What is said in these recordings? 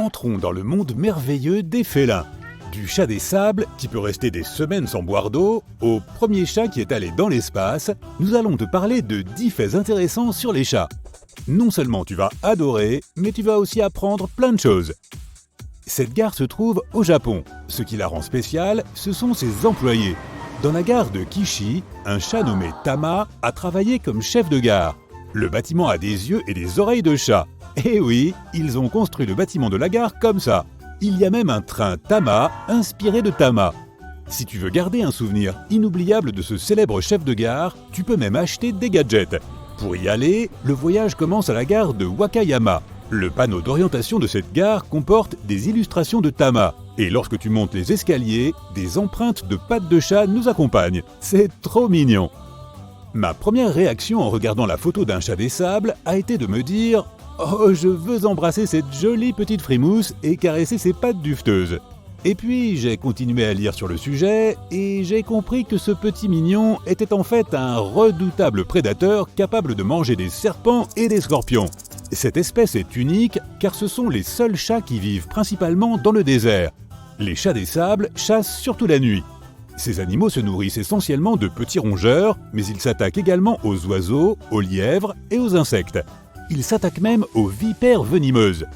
Entrons dans le monde merveilleux des félins. Du chat des sables, qui peut rester des semaines sans boire d'eau, au premier chat qui est allé dans l'espace, nous allons te parler de 10 faits intéressants sur les chats. Non seulement tu vas adorer, mais tu vas aussi apprendre plein de choses. Cette gare se trouve au Japon. Ce qui la rend spéciale, ce sont ses employés. Dans la gare de Kishi, un chat nommé Tama a travaillé comme chef de gare. Le bâtiment a des yeux et des oreilles de chat. Eh oui, ils ont construit le bâtiment de la gare comme ça. Il y a même un train Tama inspiré de Tama. Si tu veux garder un souvenir inoubliable de ce célèbre chef de gare, tu peux même acheter des gadgets. Pour y aller, le voyage commence à la gare de Wakayama. Le panneau d'orientation de cette gare comporte des illustrations de Tama. Et lorsque tu montes les escaliers, des empreintes de pattes de chat nous accompagnent. C'est trop mignon. Ma première réaction en regardant la photo d'un chat des sables a été de me dire « Oh, je veux embrasser cette jolie petite frimousse et caresser ses pattes duveteuses ». Et puis j'ai continué à lire sur le sujet et j'ai compris que ce petit mignon était en fait un redoutable prédateur capable de manger des serpents et des scorpions. Cette espèce est unique car ce sont les seuls chats qui vivent principalement dans le désert. Les chats des sables chassent surtout la nuit. Ces animaux se nourrissent essentiellement de petits rongeurs, mais ils s'attaquent également aux oiseaux, aux lièvres et aux insectes. Ils s'attaquent même aux vipères venimeuses.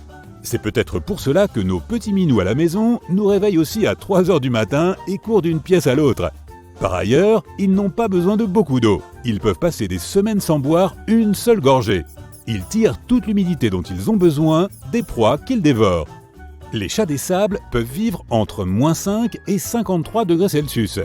C'est peut-être pour cela que nos petits minous à la maison nous réveillent aussi à 3h du matin et courent d'une pièce à l'autre. Par ailleurs, ils n'ont pas besoin de beaucoup d'eau. Ils peuvent passer des semaines sans boire une seule gorgée. Ils tirent toute l'humidité dont ils ont besoin des proies qu'ils dévorent. Les chats des sables peuvent vivre entre -5 et 53 degrés Celsius.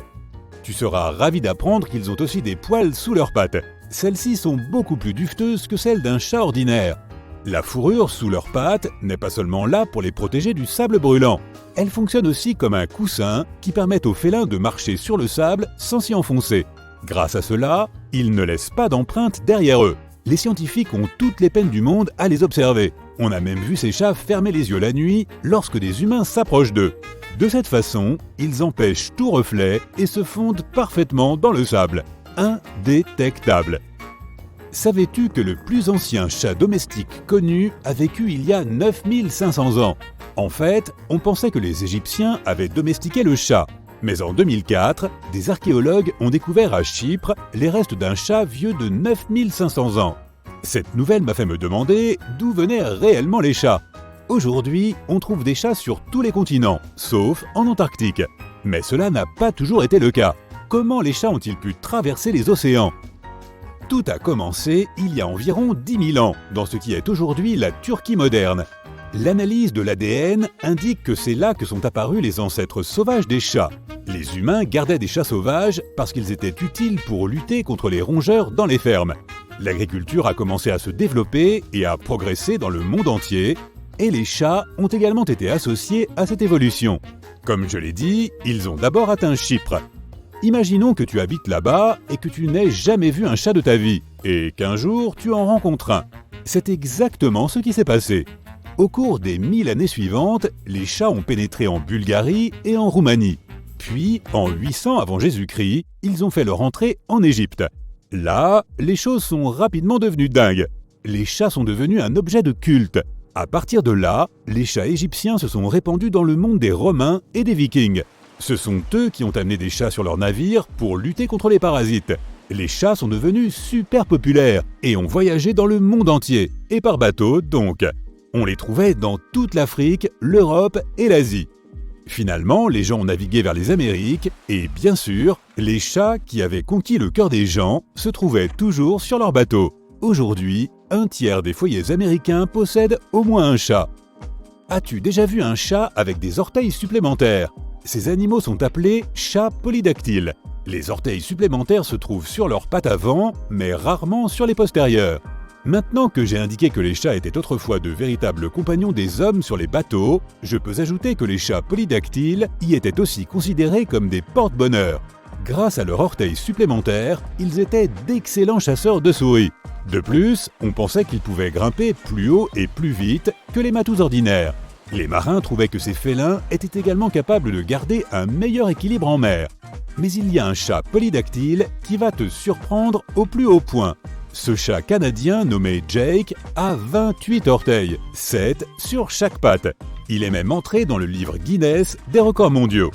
Tu seras ravi d'apprendre qu'ils ont aussi des poils sous leurs pattes. Celles-ci sont beaucoup plus duveteuses que celles d'un chat ordinaire. La fourrure sous leurs pattes n'est pas seulement là pour les protéger du sable brûlant. Elle fonctionne aussi comme un coussin qui permet aux félins de marcher sur le sable sans s'y enfoncer. Grâce à cela, ils ne laissent pas d'empreintes derrière eux. Les scientifiques ont toutes les peines du monde à les observer. On a même vu ces chats fermer les yeux la nuit lorsque des humains s'approchent d'eux. De cette façon, ils empêchent tout reflet et se fondent parfaitement dans le sable. Indétectables. Savais-tu que le plus ancien chat domestique connu a vécu il y a 9500 ans? En fait, on pensait que les Égyptiens avaient domestiqué le chat. Mais en 2004, des archéologues ont découvert à Chypre les restes d'un chat vieux de 9500 ans. Cette nouvelle m'a fait me demander d'où venaient réellement les chats. Aujourd'hui, on trouve des chats sur tous les continents, sauf en Antarctique. Mais cela n'a pas toujours été le cas. Comment les chats ont-ils pu traverser les océans? Tout a commencé il y a environ 10 000 ans, dans ce qui est aujourd'hui la Turquie moderne. L'analyse de l'ADN indique que c'est là que sont apparus les ancêtres sauvages des chats. Les humains gardaient des chats sauvages parce qu'ils étaient utiles pour lutter contre les rongeurs dans les fermes. L'agriculture a commencé à se développer et à progresser dans le monde entier, et les chats ont également été associés à cette évolution. Comme je l'ai dit, ils ont d'abord atteint Chypre. Imaginons que tu habites là-bas et que tu n'aies jamais vu un chat de ta vie, et qu'un jour tu en rencontres un. C'est exactement ce qui s'est passé. Au cours des 1000 années suivantes, les chats ont pénétré en Bulgarie et en Roumanie. Puis, en 800 avant Jésus-Christ, ils ont fait leur entrée en Égypte. Là, les choses sont rapidement devenues dingues. Les chats sont devenus un objet de culte. À partir de là, les chats égyptiens se sont répandus dans le monde des Romains et des Vikings. Ce sont eux qui ont amené des chats sur leurs navires pour lutter contre les parasites. Les chats sont devenus super populaires et ont voyagé dans le monde entier, et par bateau donc. On les trouvait dans toute l'Afrique, l'Europe et l'Asie. Finalement, les gens ont navigué vers les Amériques et bien sûr, les chats qui avaient conquis le cœur des gens se trouvaient toujours sur leur bateau. Aujourd'hui, un tiers des foyers américains possèdent au moins un chat. As-tu déjà vu un chat avec des orteils supplémentaires? Ces animaux sont appelés chats polydactyles. Les orteils supplémentaires se trouvent sur leurs pattes avant, mais rarement sur les postérieures. Maintenant que j'ai indiqué que les chats étaient autrefois de véritables compagnons des hommes sur les bateaux, je peux ajouter que les chats polydactyles y étaient aussi considérés comme des porte-bonheur. Grâce à leurs orteils supplémentaires, ils étaient d'excellents chasseurs de souris. De plus, on pensait qu'ils pouvaient grimper plus haut et plus vite que les matous ordinaires. Les marins trouvaient que ces félins étaient également capables de garder un meilleur équilibre en mer. Mais il y a un chat polydactyle qui va te surprendre au plus haut point. Ce chat canadien nommé Jake a 28 orteils, 7 sur chaque patte. Il est même entré dans le livre Guinness des records mondiaux.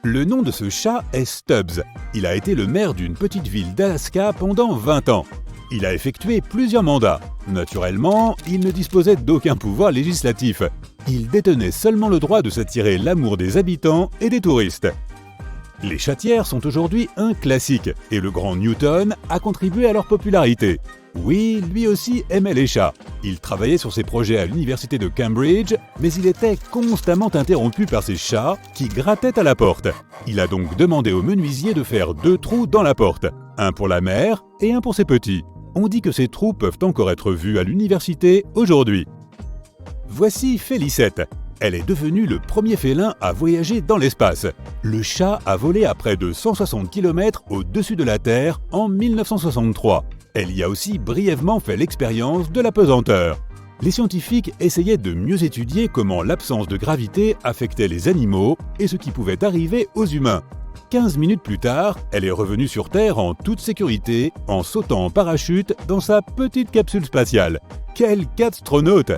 Le nom de ce chat est Stubbs. Il a été le maire d'une petite ville d'Alaska pendant 20 ans. Il a effectué plusieurs mandats. Naturellement, il ne disposait d'aucun pouvoir législatif. Il détenait seulement le droit de s'attirer l'amour des habitants et des touristes. Les chatières sont aujourd'hui un classique et le grand Newton a contribué à leur popularité. Oui, lui aussi aimait les chats. Il travaillait sur ses projets à l'université de Cambridge, mais il était constamment interrompu par ses chats qui grattaient à la porte. Il a donc demandé au menuisier de faire 2 trous dans la porte, un pour la mère et un pour ses petits. On dit que ces trous peuvent encore être vus à l'université aujourd'hui. Voici Félicette. Elle est devenue le premier félin à voyager dans l'espace. Le chat a volé à près de 160 km au-dessus de la Terre en 1963. Elle y a aussi brièvement fait l'expérience de la pesanteur. Les scientifiques essayaient de mieux étudier comment l'absence de gravité affectait les animaux et ce qui pouvait arriver aux humains. 15 minutes plus tard, elle est revenue sur Terre en toute sécurité en sautant en parachute dans sa petite capsule spatiale. Quel astronaute!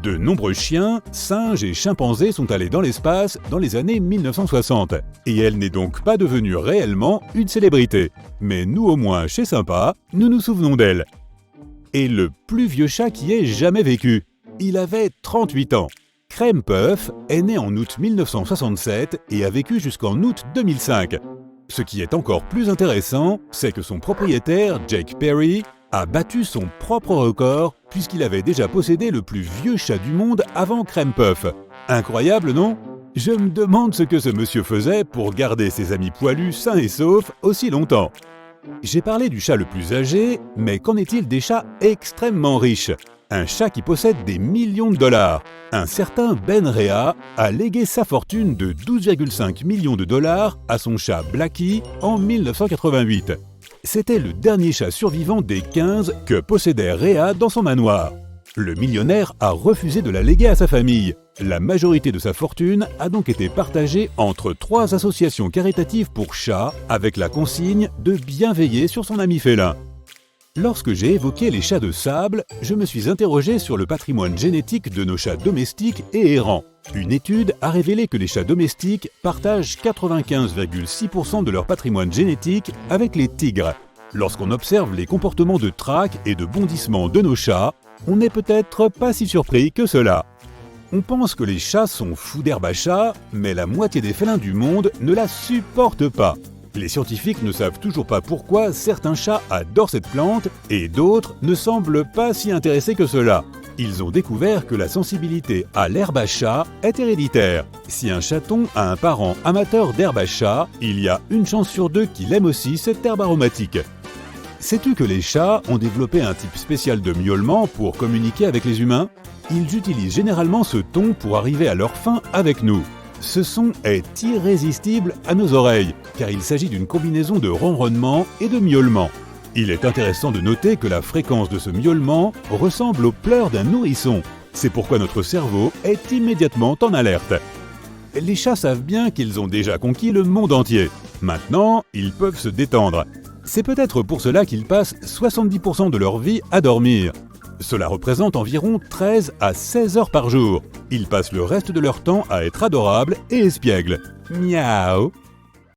De nombreux chiens, singes et chimpanzés sont allés dans l'espace dans les années 1960. Et elle n'est donc pas devenue réellement une célébrité. Mais nous au moins, chez Sympa, nous nous souvenons d'elle. Et le plus vieux chat qui ait jamais vécu. Il avait 38 ans. Crème Puff est né en août 1967 et a vécu jusqu'en août 2005. Ce qui est encore plus intéressant, c'est que son propriétaire, Jake Perry, a battu son propre record puisqu'il avait déjà possédé le plus vieux chat du monde avant Crème Puff. Incroyable, non? Je me demande ce que ce monsieur faisait pour garder ses amis poilus sains et saufs aussi longtemps. J'ai parlé du chat le plus âgé, mais qu'en est-il des chats extrêmement riches? Un chat qui possède des millions de dollars. Un certain Ben Rea a légué sa fortune de 12,5 millions de dollars à son chat Blackie en 1988. C'était le dernier chat survivant des 15 que possédait Rea dans son manoir. Le millionnaire a refusé de la léguer à sa famille. La majorité de sa fortune a donc été partagée entre 3 associations caritatives pour chats avec la consigne de bien veiller sur son ami félin. Lorsque j'ai évoqué les chats de sable, je me suis interrogé sur le patrimoine génétique de nos chats domestiques et errants. Une étude a révélé que les chats domestiques partagent 95,6% de leur patrimoine génétique avec les tigres. Lorsqu'on observe les comportements de traque et de bondissement de nos chats, on n'est peut-être pas si surpris que cela. On pense que les chats sont fous d'herbe à chat, mais la moitié des félins du monde ne la supportent pas. Les scientifiques ne savent toujours pas pourquoi certains chats adorent cette plante et d'autres ne semblent pas si intéressés que cela. Ils ont découvert que la sensibilité à l'herbe à chat est héréditaire. Si un chaton a un parent amateur d'herbe à chat, il y a une chance sur 2 qu'il aime aussi cette herbe aromatique. Sais-tu que les chats ont développé un type spécial de miaulement pour communiquer avec les humains? Ils utilisent généralement ce ton pour arriver à leur fin avec nous. Ce son est irrésistible à nos oreilles, car il s'agit d'une combinaison de ronronnement et de miaulement. Il est intéressant de noter que la fréquence de ce miaulement ressemble aux pleurs d'un nourrisson. C'est pourquoi notre cerveau est immédiatement en alerte. Les chats savent bien qu'ils ont déjà conquis le monde entier. Maintenant, ils peuvent se détendre. C'est peut-être pour cela qu'ils passent 70% de leur vie à dormir. Cela représente environ 13 à 16 heures par jour. Ils passent le reste de leur temps à être adorables et espiègles. Miaou!